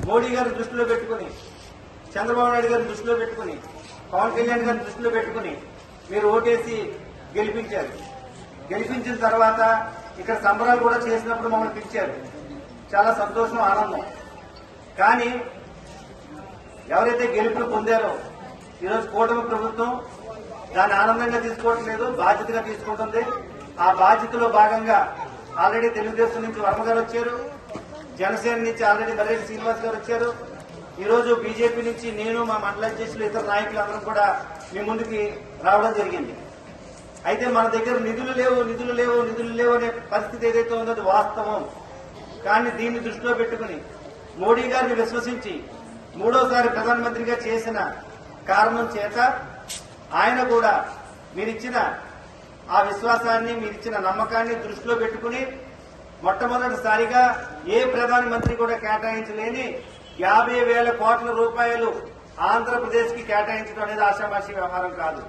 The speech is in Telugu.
మోడీ గారిని దృష్టిలో పెట్టుకుని, చంద్రబాబు నాయుడు గారిని దృష్టిలో పెట్టుకుని, పవన్ కళ్యాణ్ గారిని దృష్టిలో పెట్టుకుని మీరు ఓటేసి గెలిపించారు. గెలిపించిన తర్వాత ఇక్కడ సంబరాలు కూడా చేసినప్పుడు మమ్మల్ని పిలిచారు. చాలా సంతోషం, ఆనందం. కానీ ఎవరైతే గెలుపులు పొందారో ఈరోజు కూటమి ప్రభుత్వం దాన్ని ఆనందంగా తీసుకోవటం లేదు, బాధ్యతగా తీసుకుంటుంది. ఆ బాధ్యతలో భాగంగా ఆల్రెడీ తెలుగుదేశం నుంచి వర్మ గారు వచ్చారు, జనసేన నుంచి ఆల్రెడీ బర్రెడ్డి శ్రీనివాస్ గారు వచ్చారు. ఈరోజు బీజేపీ నుంచి నేను, మా మండల అధ్యక్షులు, ఇతర నాయకులందరూ కూడా మీ ముందుకి రావడం జరిగింది. అయితే మన దగ్గర నిధులు లేవు అనే పరిస్థితి ఏదైతే ఉందో అది వాస్తవం. కానీ దీన్ని దృష్టిలో పెట్టుకుని మోడీ గారిని విశ్వసించి మూడోసారి ప్రధానమంత్రిగా చేసిన కారణం చేత ఆయన కూడా మీరిచ్చిన ఆ విశ్వాసాన్ని, మీరిచ్చిన నమ్మకాన్ని దృష్టిలో పెట్టుకుని మొట్టమొదటిసారిగా ఏ ప్రధానమంత్రి కూడా కేటాయించలేని 50,000 కోట్ల రూపాయలు ఆంధ్రప్రదేశ్ కి కేటాయించడం అనేది ఆషామాషి వ్యవహారం కాదు.